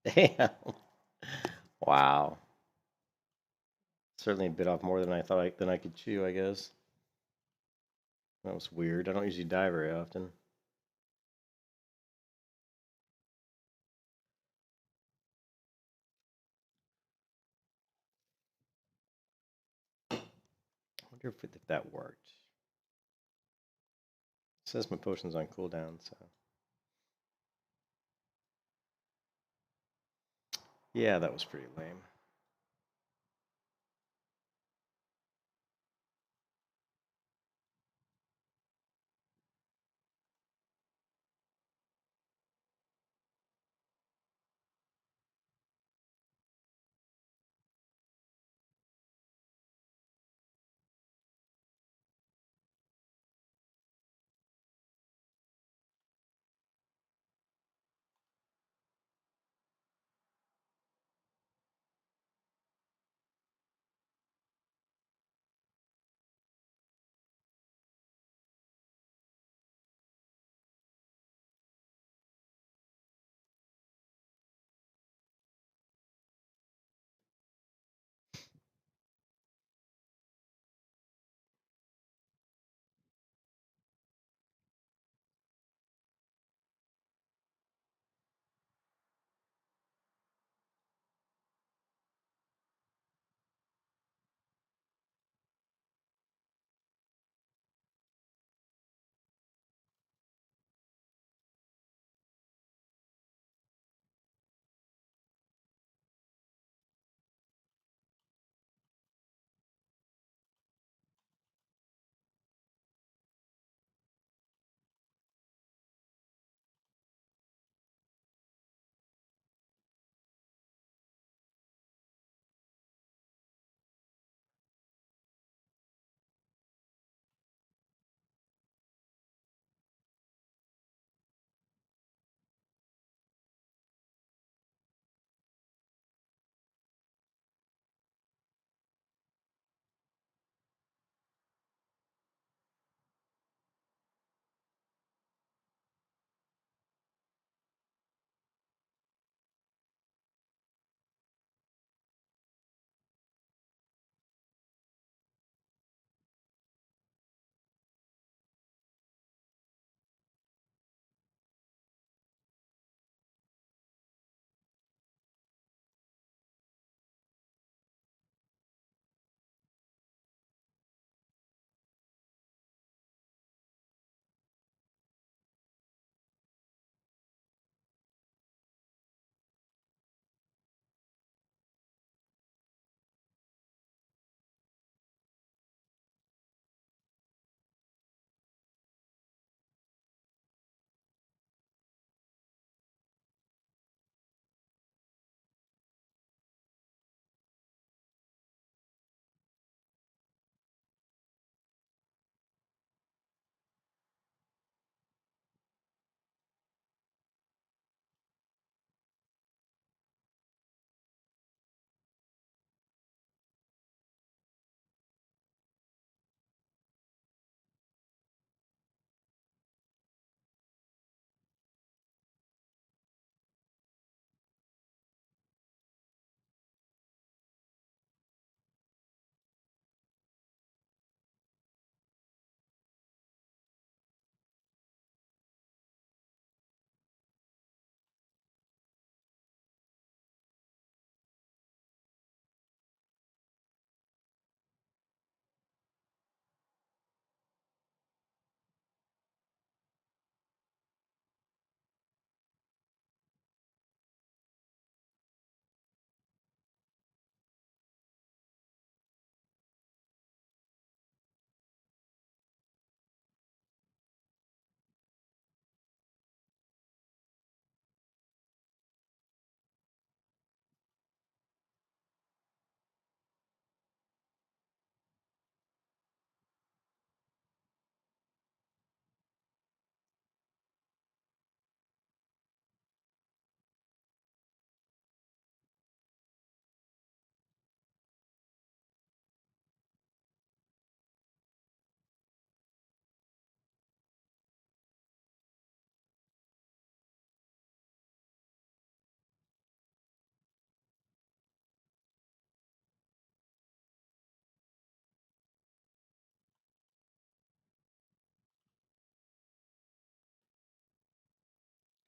Damn. Wow. Certainly bit off more than I could chew, I guess. That was weird. I don't usually die very often. I wonder if that worked. It says my potion's on cooldown, so yeah, that was pretty lame.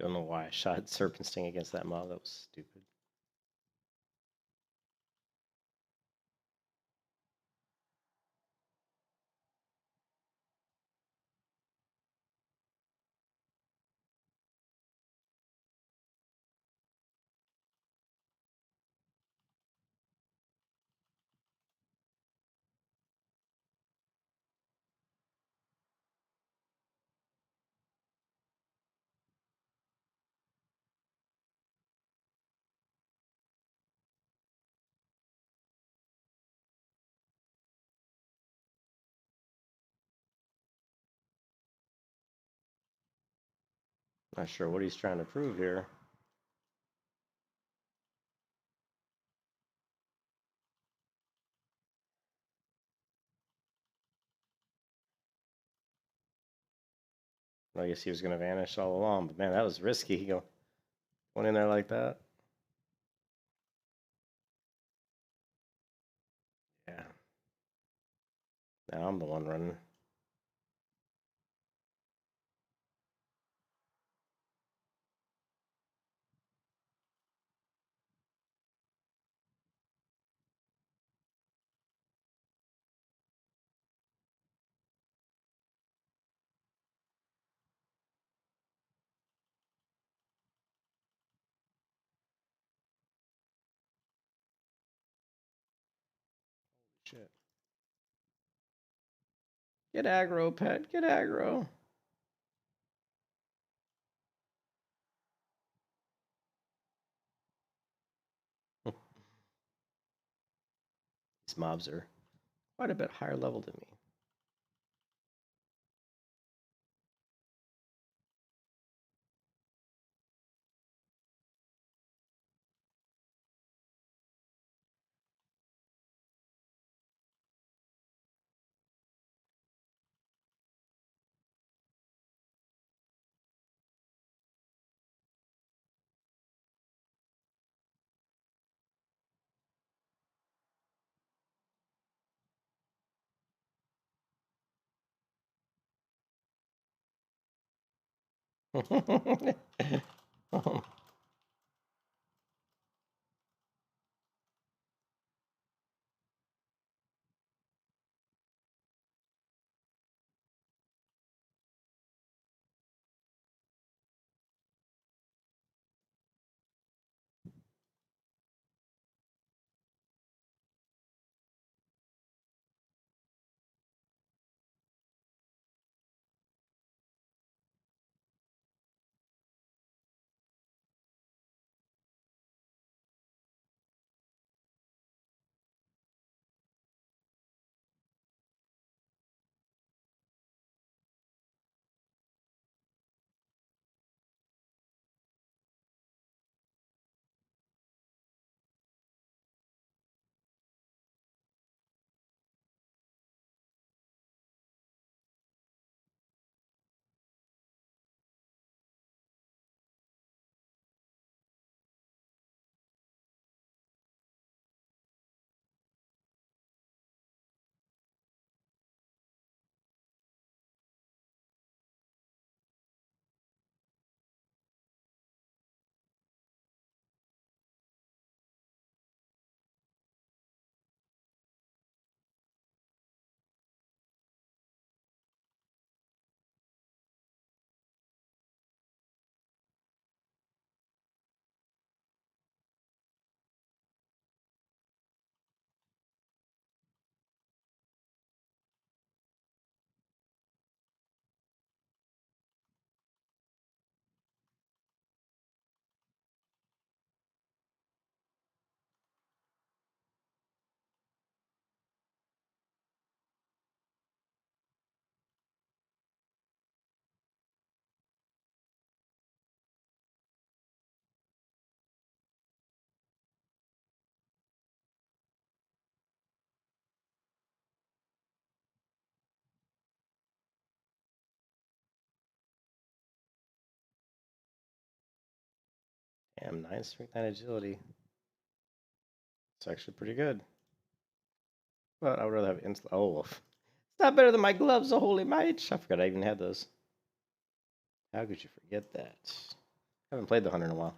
Don't know why I shot Serpent Sting against that mob. That was stupid. Not sure what he's trying to prove here. I guess he was going to vanish all along, but man, that was risky. Going in there like that. Yeah. Now I'm the one running. Shit. Get aggro, pet. Get aggro. These mobs are quite a bit higher level than me. Damn, 9 strength, 9 agility. It's actually pretty good. But I would rather have instant. Oh, it's not better than my gloves, a holy mage. I forgot I even had those. How could you forget that? Haven't played the hunter in a while.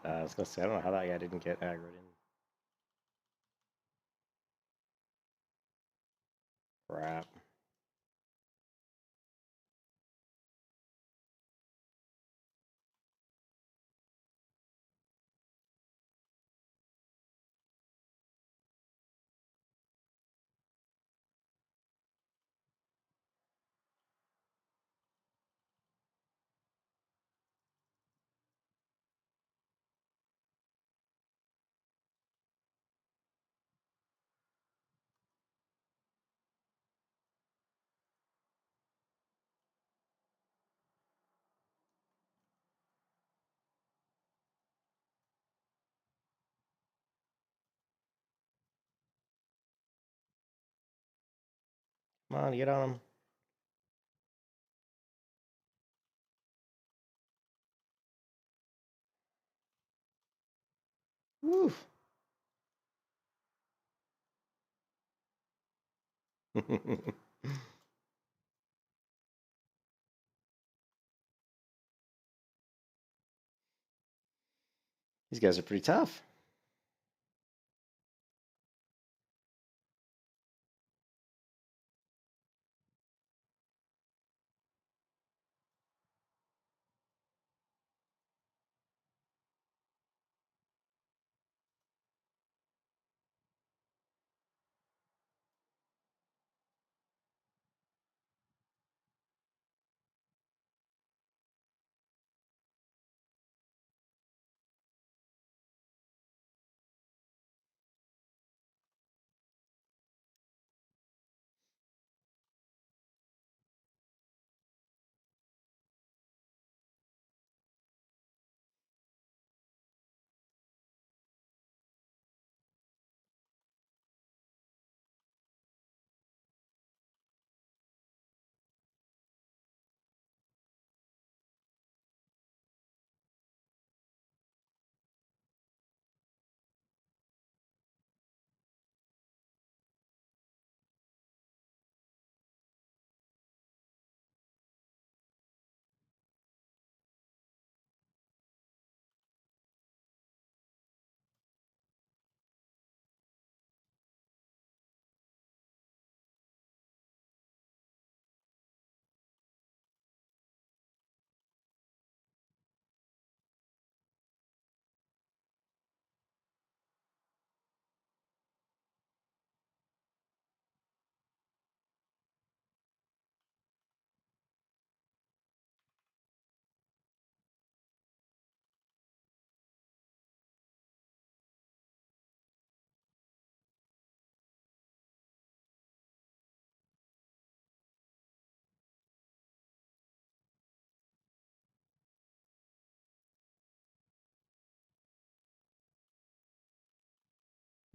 I was gonna say I don't know how that guy didn't get aggroed in. Crap. Come on, get on him. Woo! These guys are pretty tough.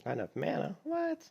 Not enough mana. What?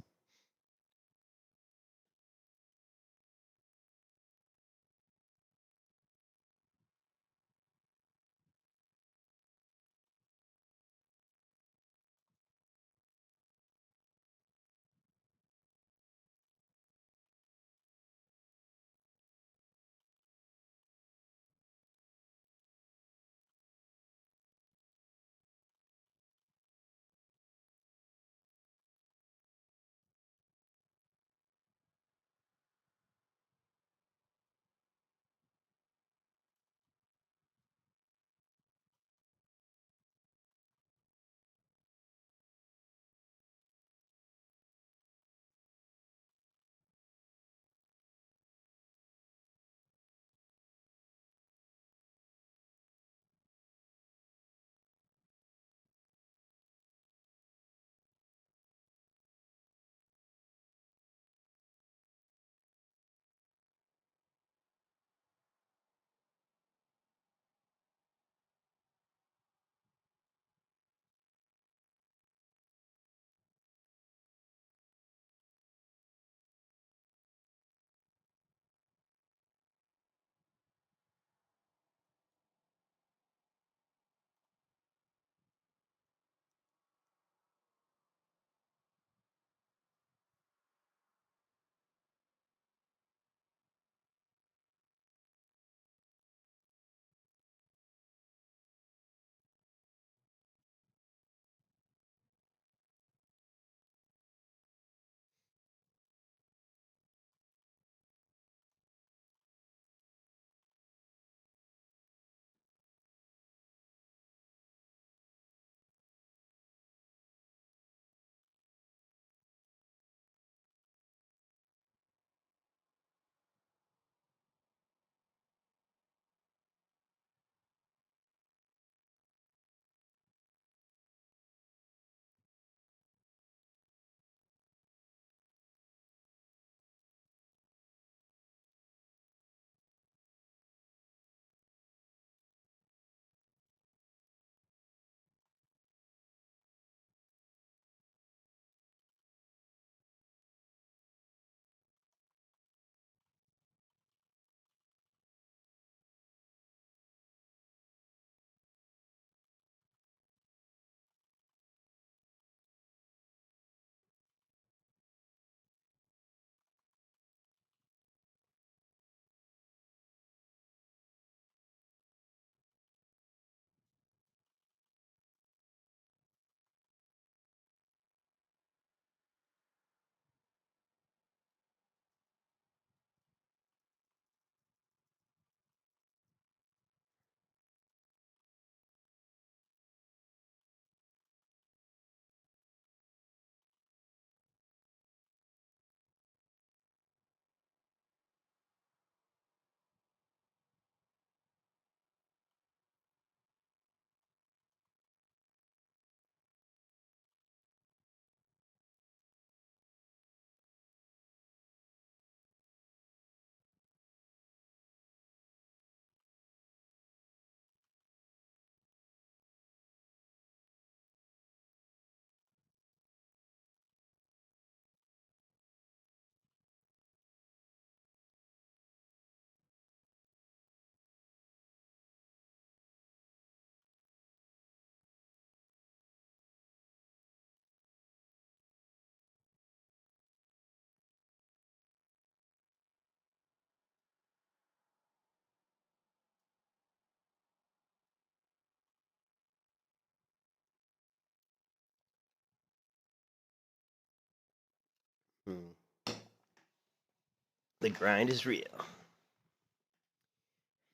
The grind is real.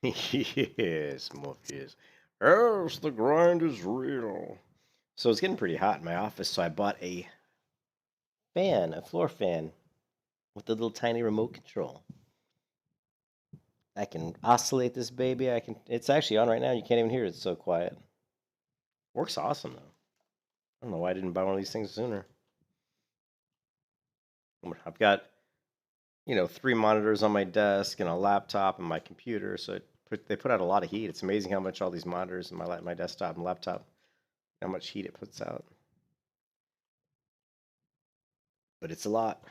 Yes, Morpheus. Yes, the grind is real. So it's getting pretty hot in my office, so I bought a fan, a floor fan, with a little tiny remote control. I can oscillate this baby. I can. It's actually on right now. You can't even hear it. It's so quiet. Works awesome though. I don't know why I didn't buy one of these things sooner. I've got, 3 monitors on my desk and a laptop and my computer, so they put out a lot of heat. It's amazing how much all these monitors and my desktop and laptop, how much heat it puts out. But it's a lot.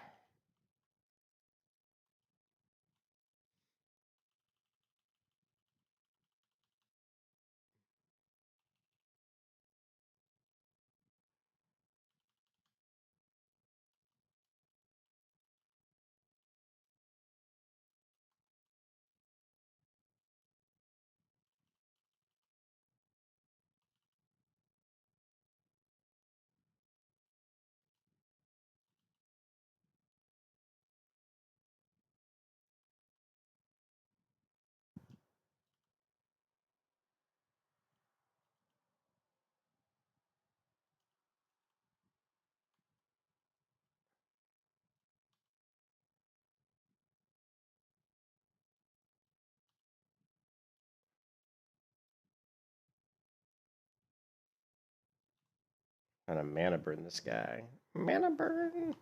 And a mana burn this guy. Mana burn.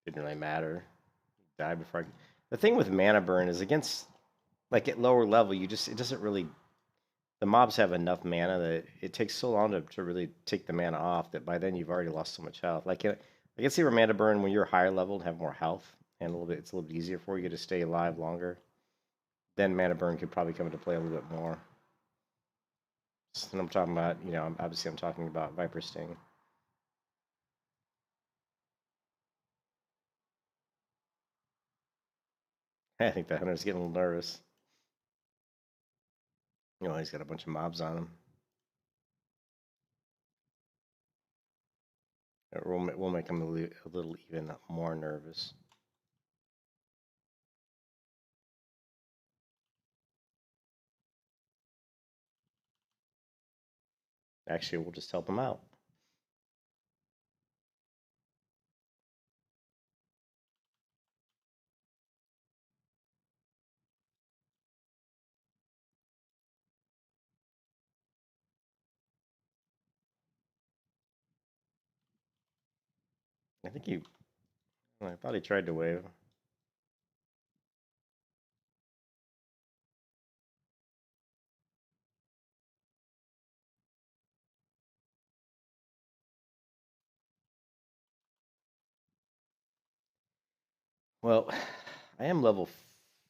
Didn't really matter. Die before I. The thing with mana burn is against, like, at lower level, it doesn't really. The mobs have enough mana that it takes so long to really take the mana off that by then you've already lost so much health. Like, I can see where mana burn when you're higher leveled have more health and it's a little bit easier for you to stay alive longer. Then mana burn could probably come into play a little bit more. And I'm talking about, obviously I'm talking about Viper Sting. I think the hunter's getting a little nervous. He's got a bunch of mobs on him. We'll make him a little even more nervous. Actually, we'll just help him out. I thought he tried to wave. Well, I am level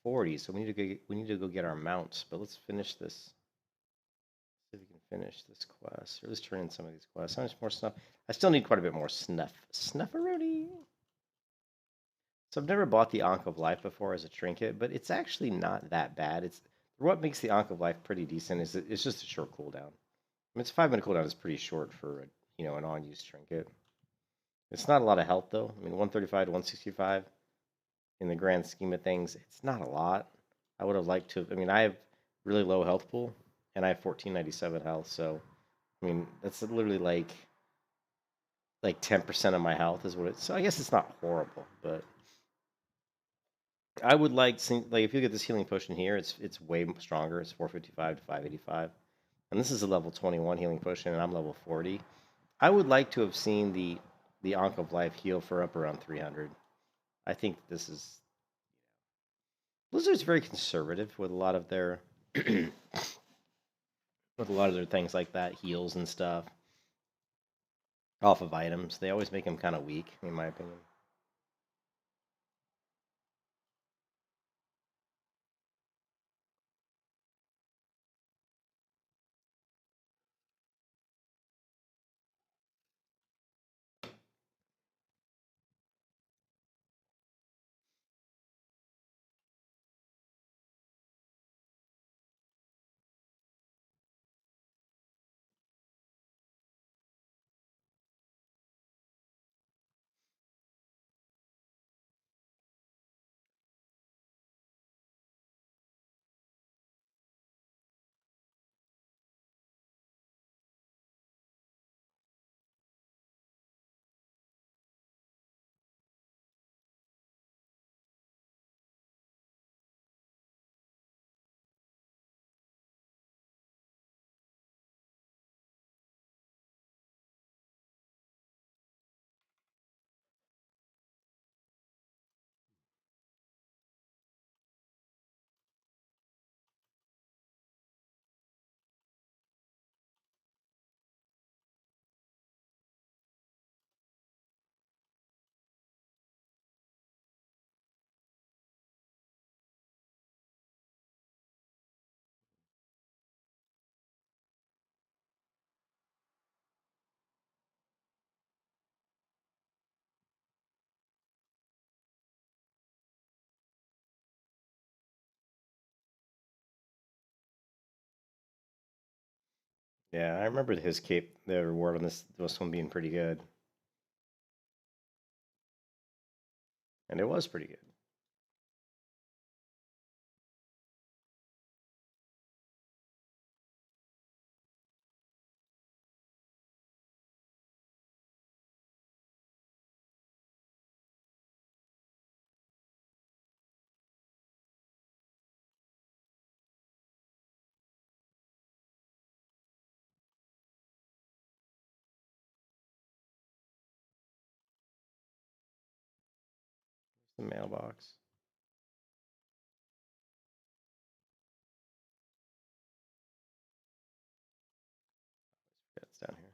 40, so we need to go get our mounts. But let's finish this. See if we can finish this quest, or let's turn in some of these quests. How much more snuff? I still need quite a bit more snuff. Snufferooty. So I've never bought the Ankh of Life before as a trinket, but it's actually not that bad. It's what makes the Ankh of Life pretty decent is it's just a short cooldown. I mean, it's a 5-minute cooldown is pretty short for an on-use trinket. It's not a lot of health though. I mean, 135 to 165 in the grand scheme of things, it's not a lot. I would have liked to. I mean, I have really low health pool, and I have 1497 health. So, I mean, that's literally like 10% of my health is what it's. So I guess it's not horrible, but I would like if you get this healing potion here, it's way stronger. It's 455 to 585, and this is a level 21 healing potion, and I'm level 40. I would like to have seen the Ankh of Life heal for up around 300. I think this is Blizzard's very conservative with a lot of their with a lot of their things like that, heals and stuff off of items. They always make them kind of weak, in my opinion. Yeah, I remember his cape, the reward on this one being pretty good. And it was pretty good. The mailbox. Yeah, it's down here.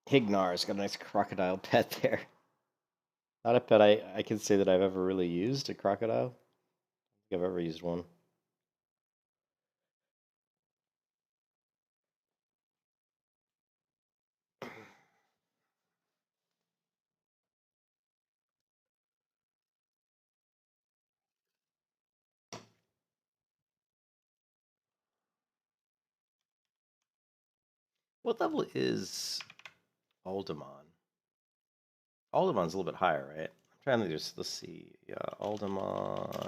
Hignar's got a nice crocodile pet there. Not a pet I can say that I've ever really used, a crocodile. I don't think I've ever used one. What level is Alderman? Alderman's a little bit higher, right? I'm trying to just, let's see. Yeah, Alderman,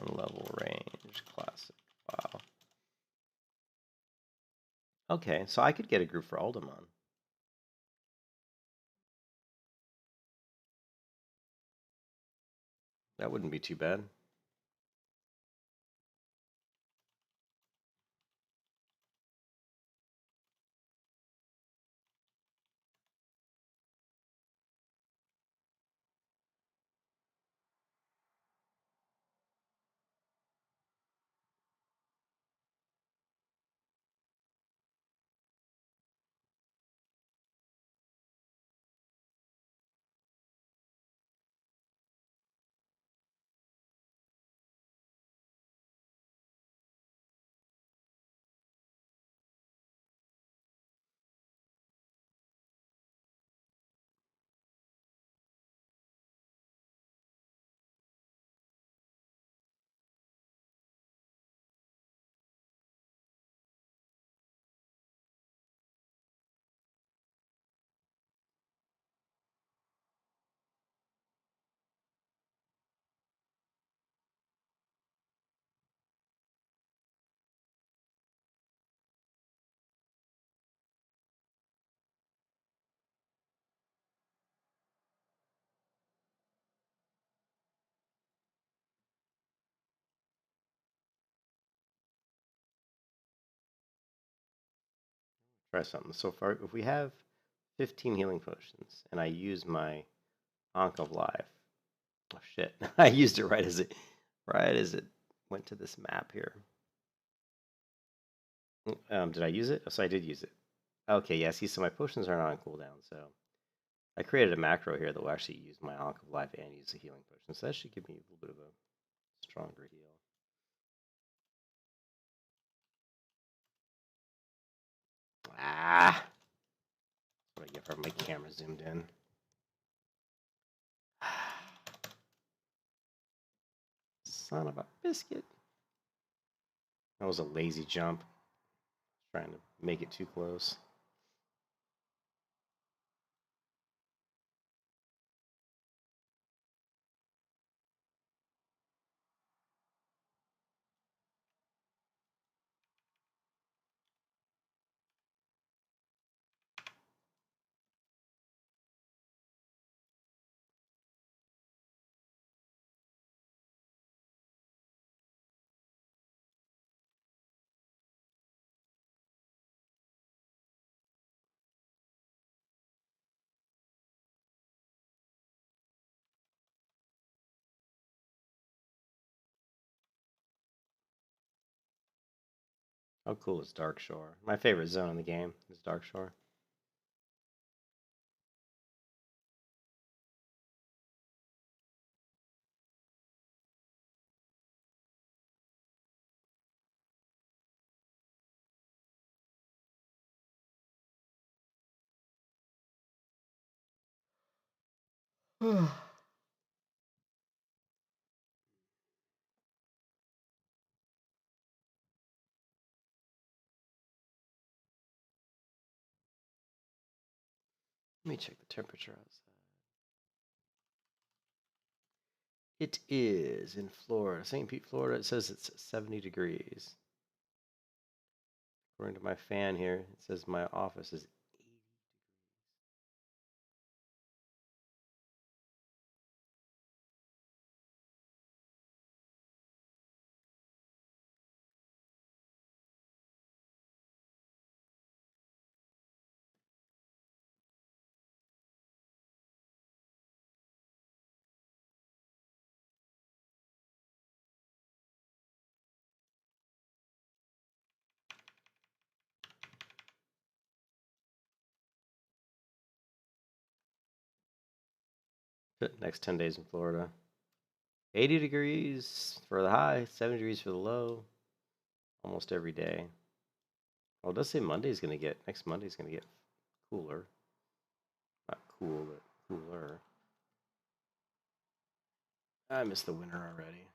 level range, classic. Wow. Okay, so I could get a group for Alderman. That wouldn't be too bad. Try something. So far, if we have 15 healing potions and I use my Ankh of Life, oh shit, I used it right as it went to this map here. Did I use it? Oh, so I did use it. Okay, yeah, see, so my potions aren't on cooldown, so I created a macro here that will actually use my Ankh of Life and use the healing potion, so that should give me a little bit of a stronger heal. Ah! That's what I get for my camera zoomed in. Son of a biscuit. That was a lazy jump. Trying to make it too close. How cool is Dark Shore? My favorite zone in the game is Dark Shore. Let me check the temperature outside. It is in Florida, St. Pete, Florida. It says it's 70 degrees. According to my fan here, it says my office is 80 degrees. Next 10 days in Florida. 80 degrees for the high, 70 degrees for the low, almost every day. Well, it does say next Monday's going to get cooler. Not cool, but cooler. I miss the winter already.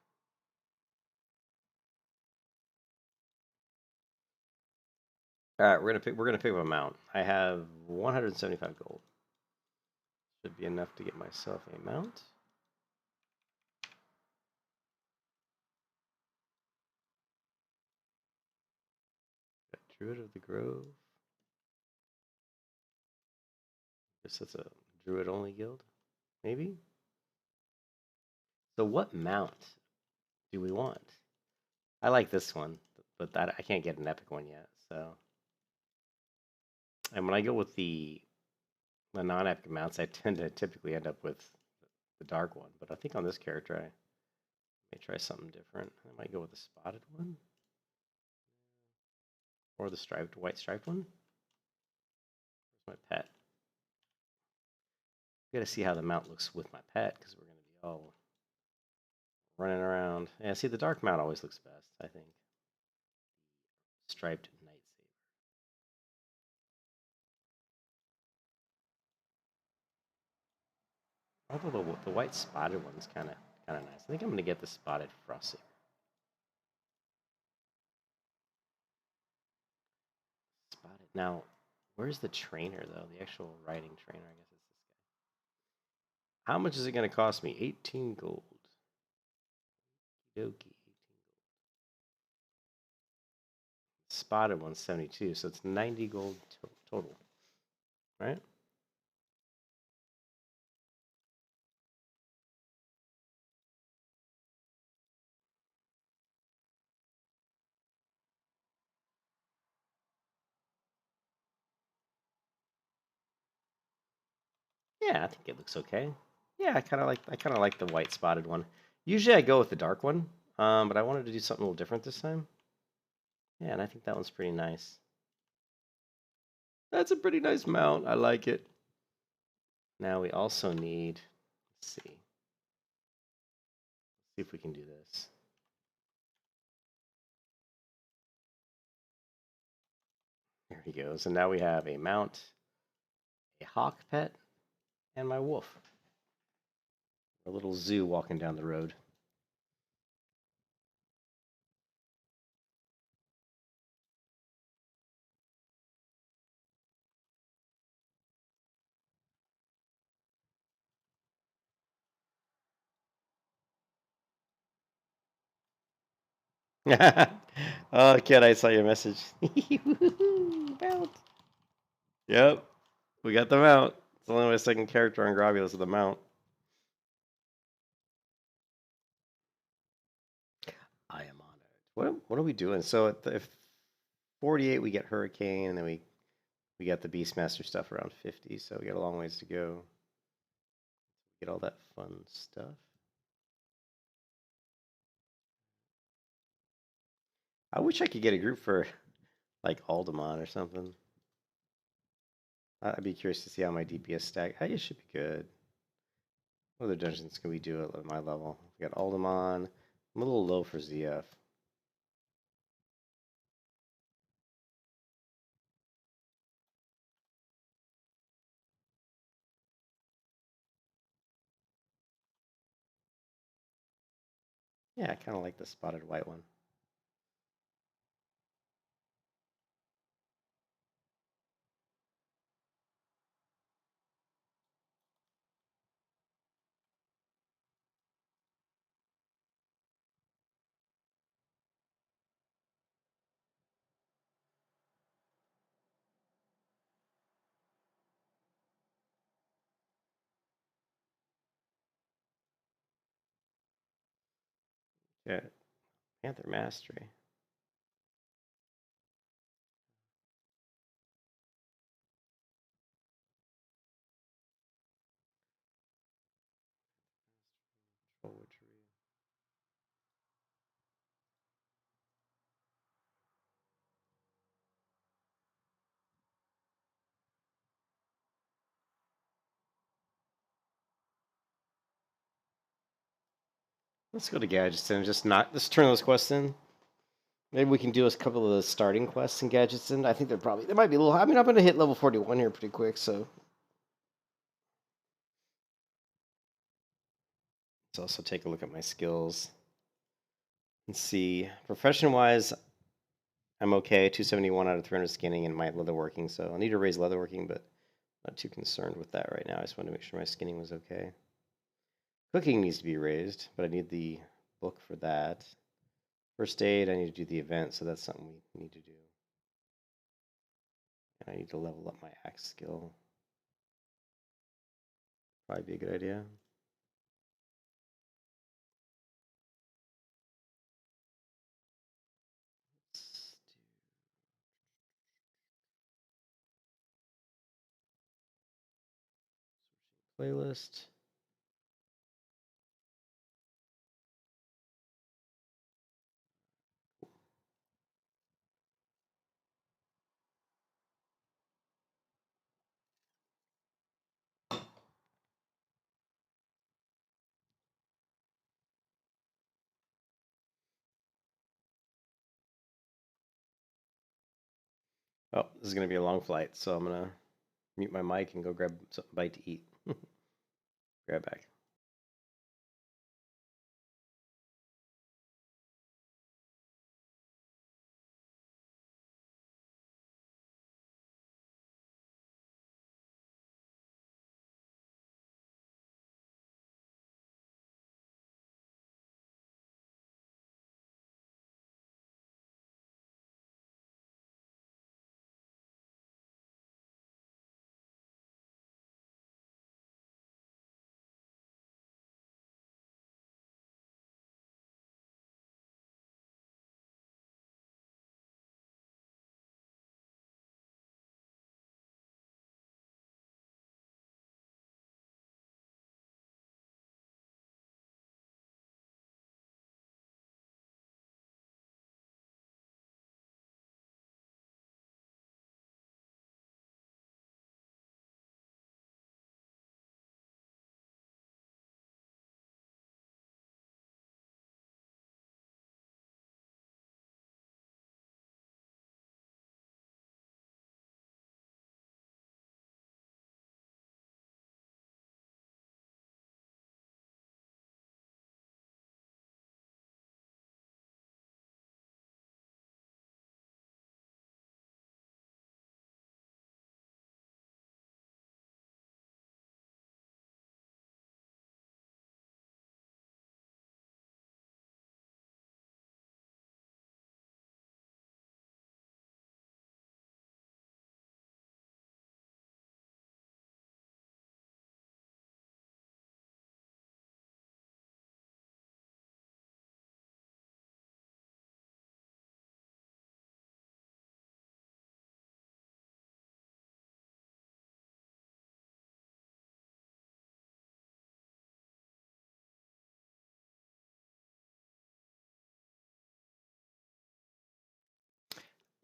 All right, we're gonna pick up a mount. I have 175 gold. Should be enough to get myself a mount. Got Druid of the Grove. Guess that's a Druid only guild, maybe. So what mount do we want? I like this one, but I can't get an epic one yet. So, and when I go with the non-epic mounts, I tend to typically end up with the dark one. But I think on this character, I may try something different. I might go with the spotted one, or the white striped one. Where's my pet? We gotta see how the mount looks with my pet, because we're gonna be all running around. Yeah, see, the dark mount always looks best, I think. Striped Night Saber. Although the white spotted one's kind of nice. I think I'm gonna get the spotted Frost Saber. Spotted. Now, where's the trainer though? The actual riding trainer, I guess it's this guy. How much is it gonna cost me? 18 gold. Okie dokie. 18 gold. Spotted one's 72, so it's 90 gold total, right? Yeah, I think it looks okay. Yeah, I kind of like the white spotted one. Usually I go with the dark one, but I wanted to do something a little different this time. Yeah, and I think that one's pretty nice. That's a pretty nice mount. I like it. Now we also need, let's see if we can do this. There he goes. And now we have a mount, a hawk pet, and my wolf. A little zoo walking down the road. Oh, kid, I saw your message. Mount. Yep, we got the mount. It's only my second character on Gravios with the mount. I am honored. What are we doing? So if 48 we get Hurricane, and then we got the Beastmaster stuff around 50. So we got a long ways to go. Get all that fun stuff. I wish I could get a group for like Alderman or something. I'd be curious to see how my DPS stack. I guess should be good. What other dungeons can we do at my level? We got Alderman. I'm a little low for ZF. Yeah, I kind of like the spotted white one. Yeah, Panther Mastery. Poetry. Let's go to Gadgets and let's turn those quests in. Maybe we can do a couple of the starting quests in Gadgets, and I think they might be a little. I mean, I'm gonna hit level 41 here pretty quick, so let's also take a look at my skills and see. Profession wise, I'm okay. 271 out of 300 skinning and my leatherworking, so I'll need to raise leatherworking, but not too concerned with that right now. I just wanted to make sure my skinning was okay. Cooking needs to be raised, but I need the book for that. First aid, I need to do the event, so that's something we need to do. And I need to level up my axe skill. Probably be a good idea. Playlist. Oh, this is going to be a long flight, so I'm going to mute my mic and go grab something bite to eat. Grab back.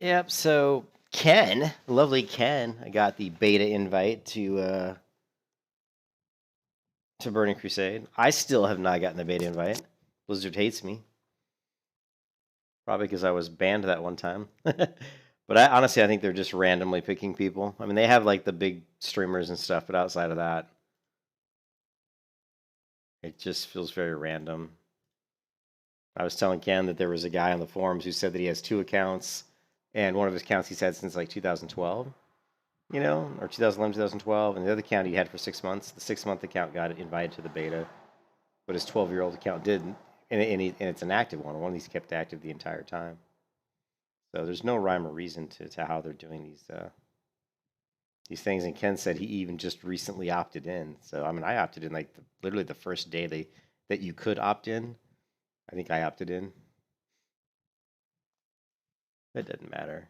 Yep. So Ken, lovely Ken, I got the beta invite to Burning Crusade. I still have not gotten the beta invite. Blizzard hates me, probably because I was banned that one time. But honestly, I think they're just randomly picking people. I mean, they have like the big streamers and stuff, but outside of that, it just feels very random. I was telling Ken that there was a guy on the forums who said that he has two accounts, and one of his accounts he's had since like 2012, or 2011, 2012, and the other account he had for 6 months. The 6 month account got invited to the beta, but his 12-year-old account didn't, and it's an active one. One he's kept active the entire time. So there's no rhyme or reason to how they're doing these things. And Ken said he even just recently opted in. So I mean, I opted in like literally the first day that you could opt in. I think I opted in. It doesn't matter.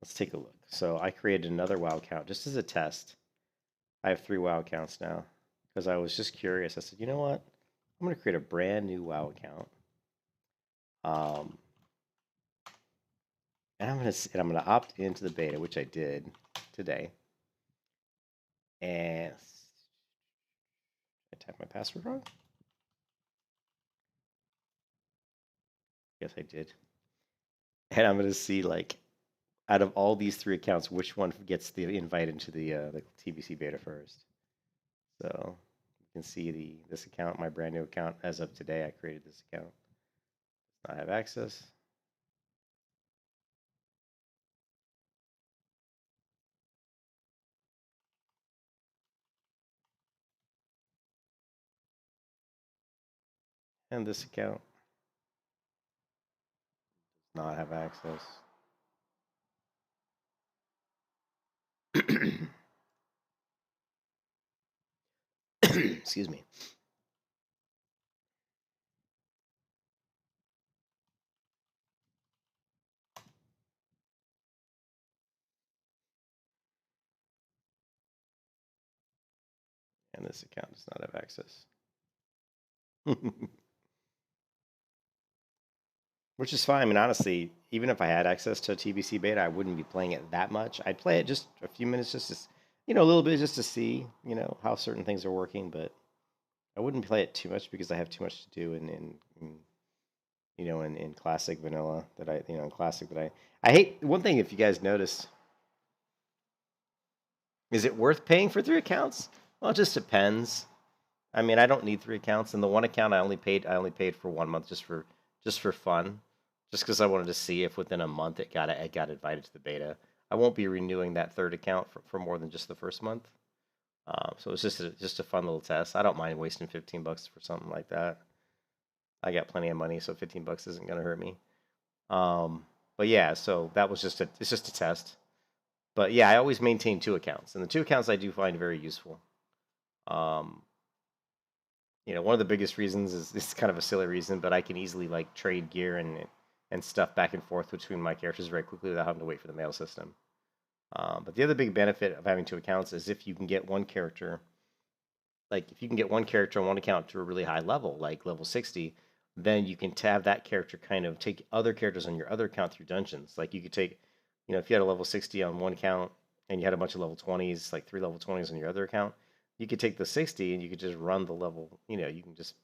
Let's take a look. So I created another WoW account just as a test. I have 3 WoW accounts now because I was just curious. I said, you know what? I'm going to create a brand new WoW account. Um, and I'm gonna opt into the beta, which I did today. And I typed my password wrong. Yes, I did. And I'm gonna see like out of all these 3 accounts, which one gets the invite into the TBC beta first. So you can see this account, my brand new account, as of today. I created this account. I have access. And this account does not have access. Excuse me. And this account does not have access. Which is fine. I mean, honestly, even if I had access to a TBC beta, I wouldn't be playing it that much. I'd play it just a few minutes, just to, a little bit, just to see, how certain things are working. But I wouldn't play it too much because I have too much to do in classic vanilla in classic that I hate. One thing, if you guys noticed, is it worth paying for 3 accounts? Well, it just depends. I mean, I don't need 3 accounts, and the one account I only paid for 1 month just for fun, just because I wanted to see if within a month it got invited to the beta. I won't be renewing that third account for more than just the first month. So it's just a fun little test. I don't mind wasting $15 for something like that. I got plenty of money, so $15 isn't gonna hurt me. But yeah, so that was it's just a test. But yeah, I always maintain 2 accounts, and the 2 accounts I do find very useful. Um, one of the biggest reasons is it's kind of a silly reason, but I can easily like trade gear and stuff back and forth between my characters very quickly without having to wait for the mail system. But the other big benefit of having 2 accounts is if you can get one character, like if you can get one character on one account to a really high level, like level 60, then you can have that character kind of take other characters on your other account through dungeons. Like you could take, if you had a level 60 on one account and you had a bunch of level 20s, like 3 level 20s on your other account, you could take the 60 and you could just run the level, you can just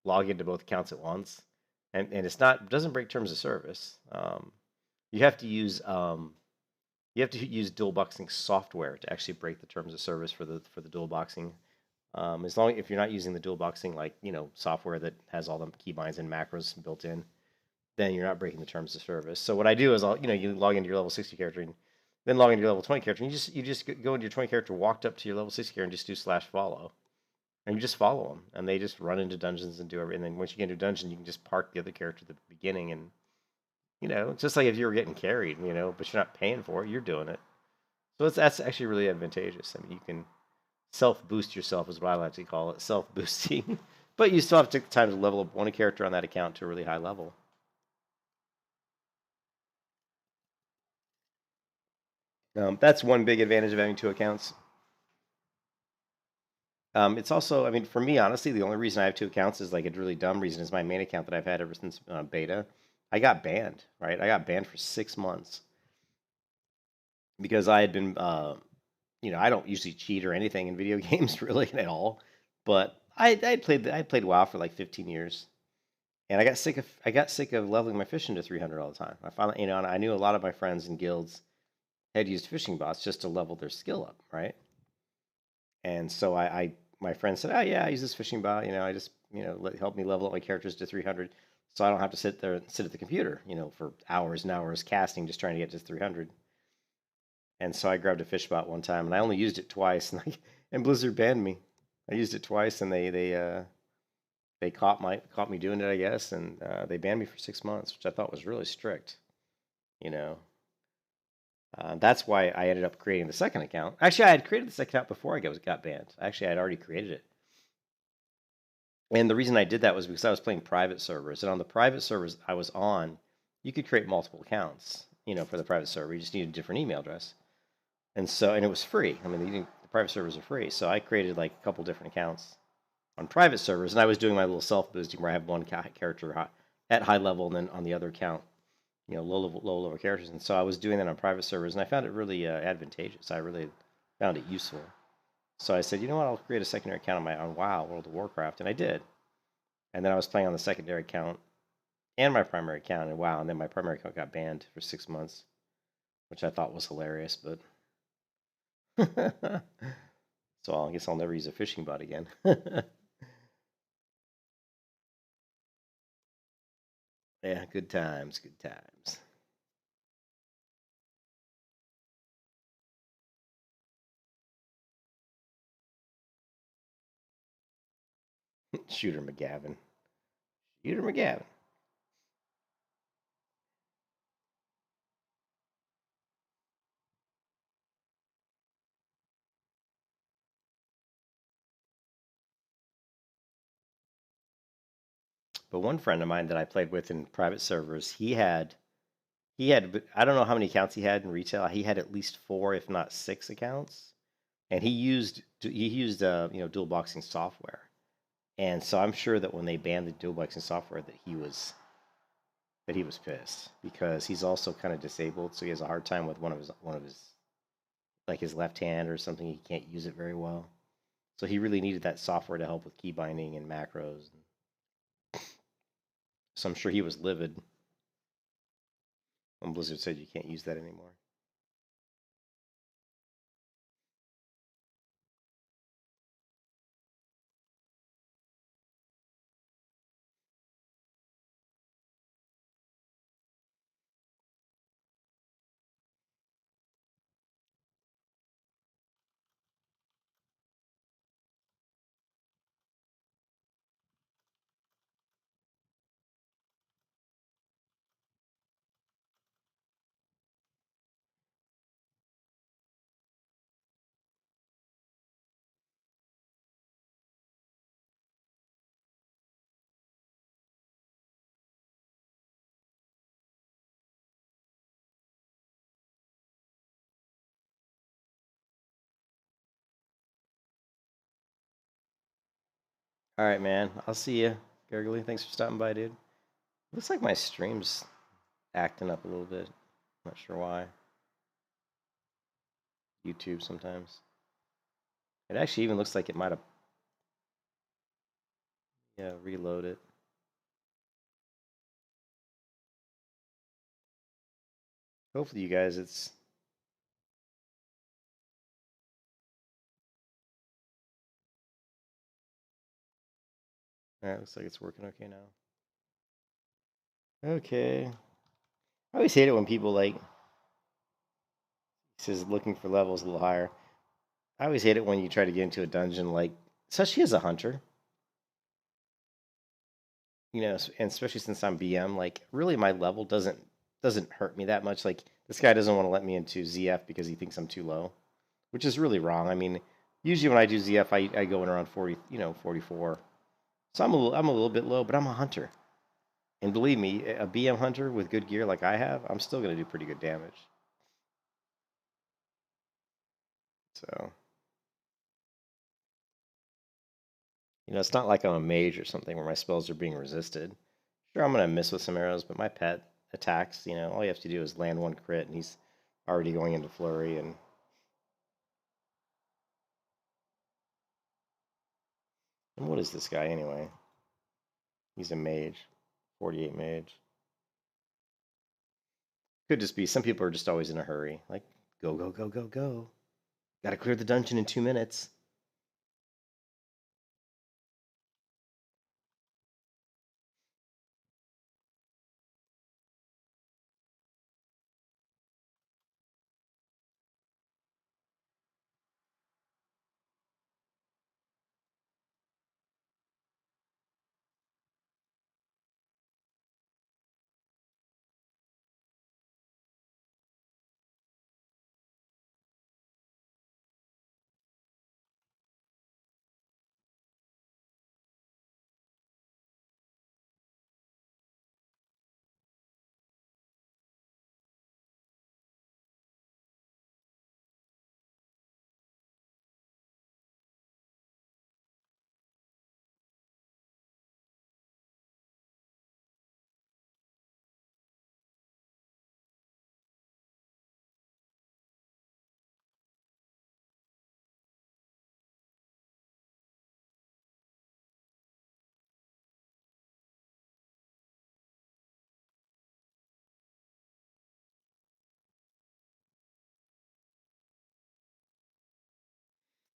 log into both accounts at once. And doesn't break terms of service. You have to use dual boxing software to actually break the terms of service for the dual boxing. As long if you're not using the dual boxing software that has all the keybinds and macros built in, then you're not breaking the terms of service. So what I do is you log into your level 60 character and then log into your level 20 character, and you just go into your 20 character, walked up to your level 60 character, and just do /follow, and you just follow them, and they just run into dungeons and do everything. And then once you get into a dungeon, you can just park the other character at the beginning, and it's just like if you were getting carried, but you're not paying for it, you're doing it. So that's actually really advantageous. I mean, you can self-boost yourself is what I like to call it, self-boosting. But you still have to take the time to level up one character on that account to a really high level. That's one big advantage of having 2 accounts. It's also, I mean, for me, honestly, the only reason I have 2 accounts is like a really dumb reason is my main account that I've had ever since beta I got banned, right? I got banned for 6 months because I had been, I don't usually cheat or anything in video games really at all, but I played WoW for like 15 years, and I got sick of leveling my fishing to 300 all the time. I finally, and I knew a lot of my friends in guilds had used fishing bots just to level their skill up, right? And so my friend said, "Oh yeah, I use this fishing bot. I just help me level up my characters to 300, so I don't have to sit at the computer, for hours and hours casting just trying to get to 300." And so I grabbed a fish bot one time, and I only used it twice, and Blizzard banned me. I used it twice, and they caught me doing it, I guess, and they banned me for 6 months, which I thought was really strict. You know, that's why I ended up creating the second account. Actually, I had created the second account before I got banned. Actually, I had already created it. And the reason I did that was because I was playing private servers, and on the private servers I was on, you could create multiple accounts, for the private server. You just needed a different email address, and it was free. I mean, the private servers are free, so I created like a couple different accounts on private servers, and I was doing my little self boosting where I have one character at high level, and then on the other account, low level characters. And so I was doing that on private servers, and I found it really advantageous. I really found it useful. So I said, you know what, I'll create a secondary account on WoW, World of Warcraft, and I did. And then I was playing on the secondary account and my primary account in WoW, and then my primary account got banned for 6 months, which I thought was hilarious. But so I guess I'll never use a fishing bot again. Yeah, good times, good times. Shooter McGavin. Shooter McGavin. But one friend of mine that I played with in private servers, he had I don't know how many accounts he had in retail. He had at least four, if not six accounts, and he used dual boxing software. And so I'm sure that when they banned the dual boxing software, that he was pissed because he's also kind of disabled, so he has a hard time with one of his like his left hand or something. He can't use it very well, so he really needed that software to help with key binding and macros. So I'm sure he was livid when Blizzard said you can't use that anymore. All right, man. I'll see you, Gurgly. Thanks for stopping by, dude. Looks like my stream's acting up a little bit. Not sure why. YouTube sometimes. It actually even looks like it might have, yeah, reload it. Hopefully, you guys, it's all right. Looks like it's working okay now. Okay. I always hate it when people like says looking for levels a little higher. I always hate it when you try to get into a dungeon like, especially as a hunter, and especially since I'm BM. Like, really, my level doesn't hurt me that much. Like, this guy doesn't want to let me into ZF because he thinks I'm too low, which is really wrong. I mean, usually when I do ZF, I go in around 40, 44. So I'm a little bit low, but I'm a hunter. And believe me, a BM hunter with good gear like I have, I'm still going to do pretty good damage. So, it's not like I'm a mage or something where my spells are being resisted. Sure, I'm gonna miss with some arrows, but my pet attacks, all you have to do is land one crit and he's already going into flurry. And what is this guy anyway? He's a mage, 48 mage. Could just be some people are just always in a hurry. Like, go, go, go, go, go. Gotta clear the dungeon in 2 minutes.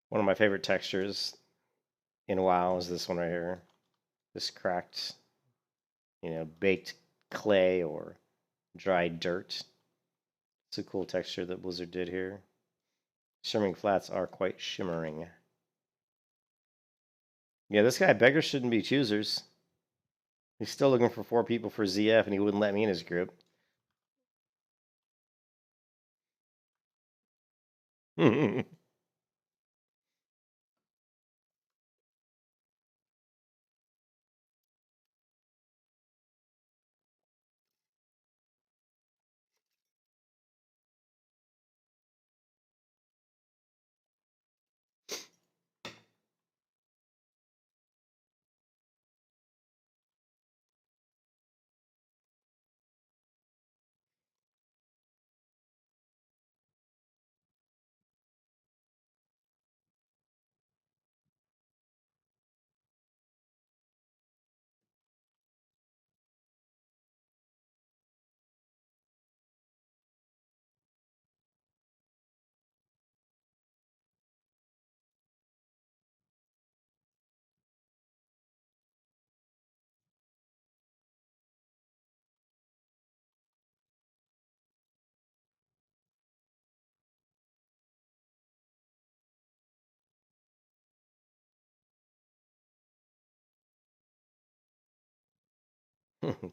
One of my favorite textures in WoW is this one right here. This cracked, baked clay or dried dirt. It's a cool texture that Blizzard did here. Shimmering flats are quite shimmering. Yeah, this guy beggars shouldn't be choosers. He's still looking for 4 people for ZF, and he wouldn't let me in his group.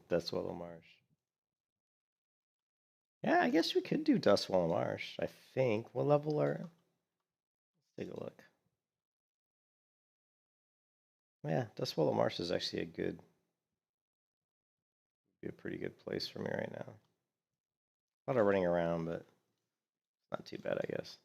That's Willow Marsh. Yeah, I guess we could do Dustwallow Marsh. I think. What level are? Let's take a look. Yeah, Dustwallow Marsh is actually be a pretty good place for me right now. A lot of running around, but not too bad, I guess.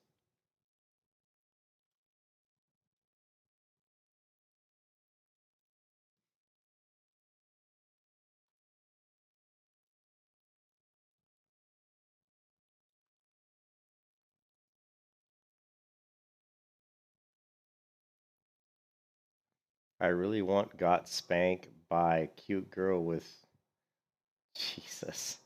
I really want Got Spank by Cute Girl with Jesus.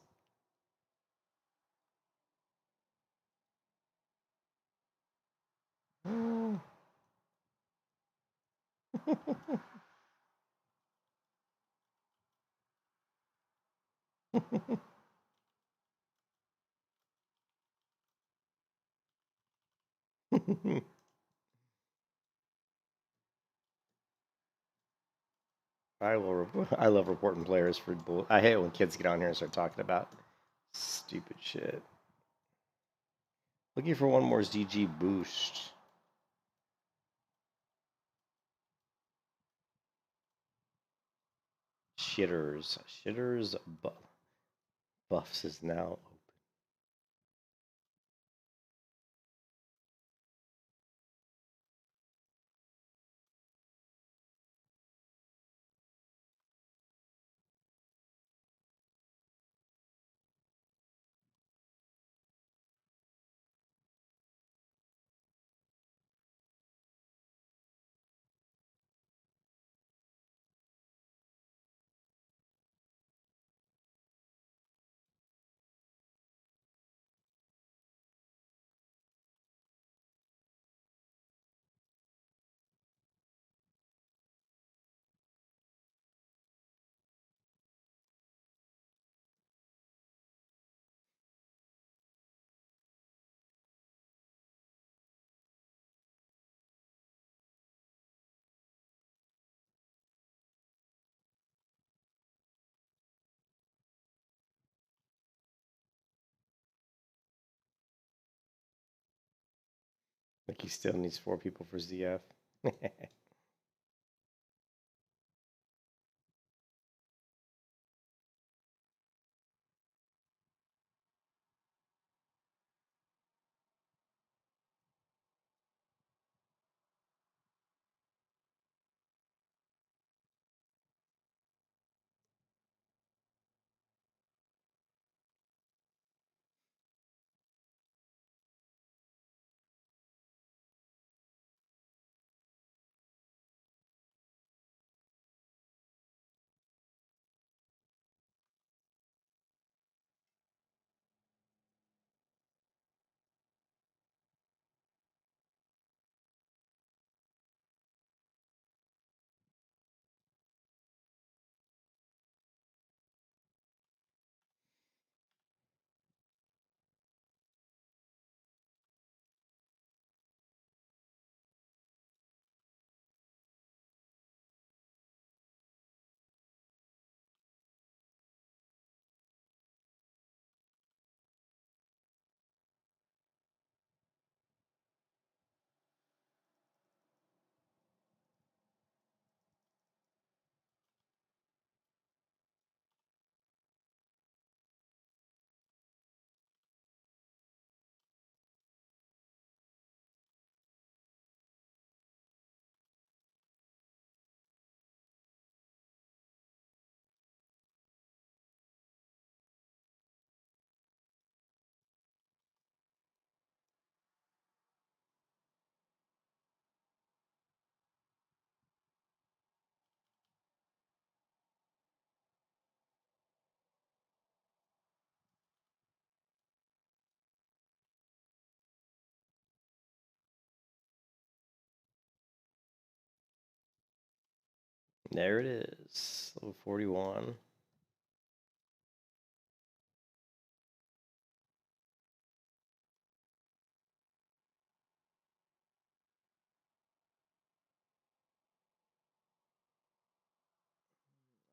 I love reporting players for bull. I hate when kids get on here and start talking about stupid shit. Looking for one more ZG boost. Shitters buffs is now Like he still needs 4 people for ZF. There it is. Level 41.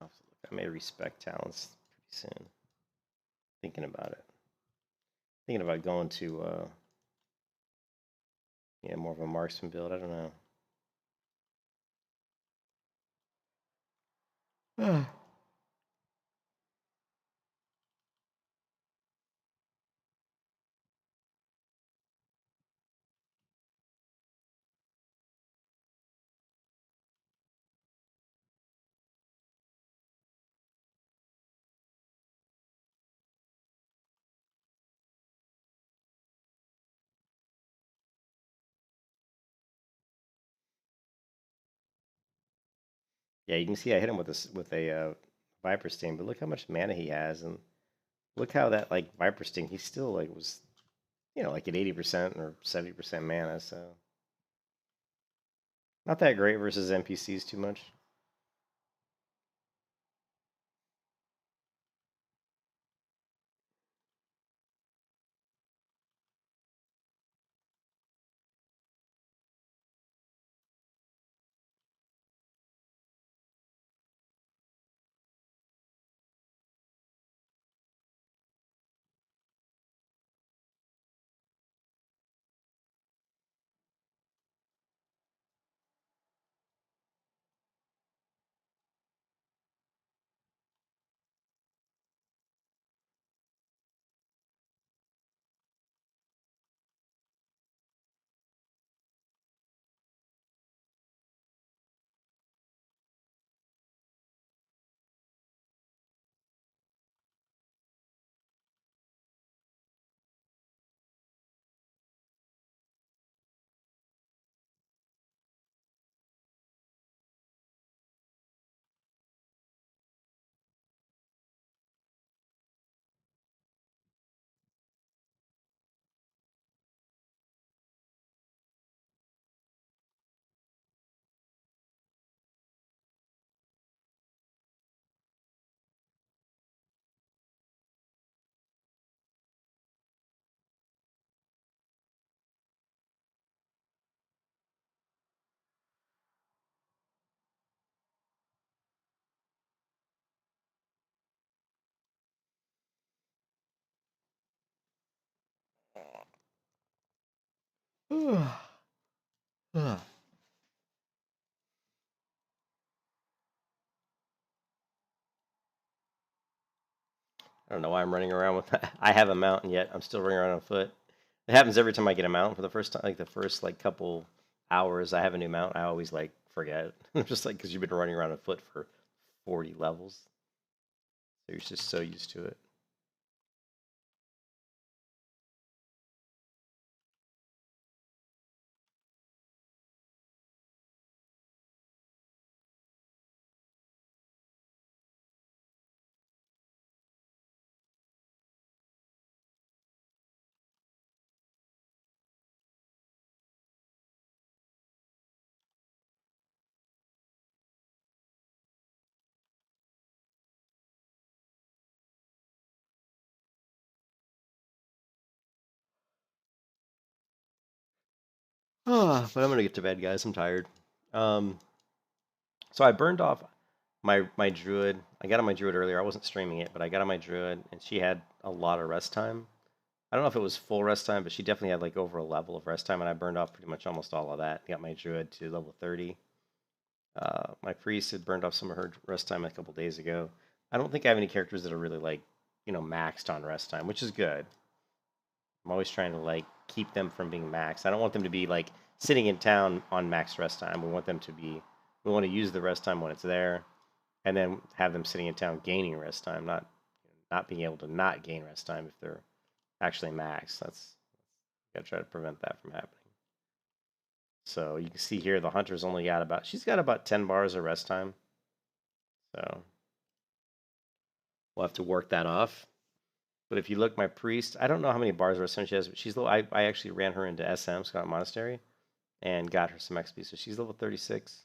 I'll have to look. I may respec talents pretty soon. Thinking about it. Thinking about going to yeah, more of a marksman build. I don't know. Yeah, you can see I hit him with a Viper Sting, but look how much mana he has, and look how that like Viper Sting, he still like was like at 80% or 70% mana, so not that great versus NPCs too much. I don't know why I'm running around with that. I have a mount, and yet I'm still running around on foot. It happens every time I get a mount for the first time, like the first like couple hours I have a new mount. I always like forget. I'm just like, because you've been running around on foot for 40 levels, so you're just so used to it. But I'm gonna get to bed, guys. I'm tired. Um, so I burned off my druid. I got on my druid earlier. I wasn't streaming it, but I got on my druid, and she had a lot of rest time. I don't know if it was full rest time, but she definitely had like over a level of rest time, and I burned off pretty much almost all of that. Got my druid to level 30. My priest had burned off some of her rest time a couple days ago. I don't think I have any characters that are really like, maxed on rest time, which is good. I'm always trying to like keep them from being maxed. I don't want them to be like sitting in town on max rest time. We want to use the rest time when it's there, and then have them sitting in town gaining rest time, not being able to not gain rest time if they're actually maxed. That's gotta try to prevent that from happening. So you can see here the hunter's only got she's got about 10 bars of rest time. So we'll have to work that off. But if you look, my priest, I don't know how many bars of rest time she has, but she's low. I actually ran her into SM, Scott Monastery, and got her some XP. So she's level 36.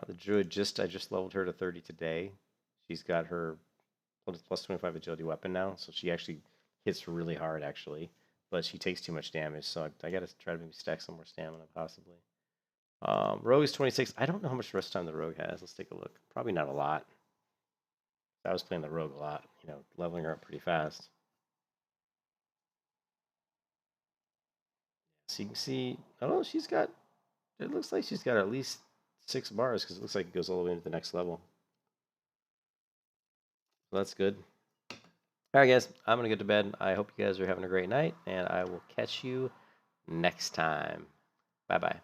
The druid I just leveled her to 30 today. She's got her plus 25 agility weapon now, so she actually hits really hard actually, but she takes too much damage. So I got to try to maybe stack some more stamina possibly. Rogue is 26. I don't know how much rest time the rogue has. Let's take a look. Probably not a lot. I was playing the rogue a lot, leveling her up pretty fast. So you can see, oh, it looks like she's got at least 6 bars because it looks like it goes all the way into the next level. So that's good. All right, guys, I'm going to get to bed. I hope you guys are having a great night, and I will catch you next time. Bye bye.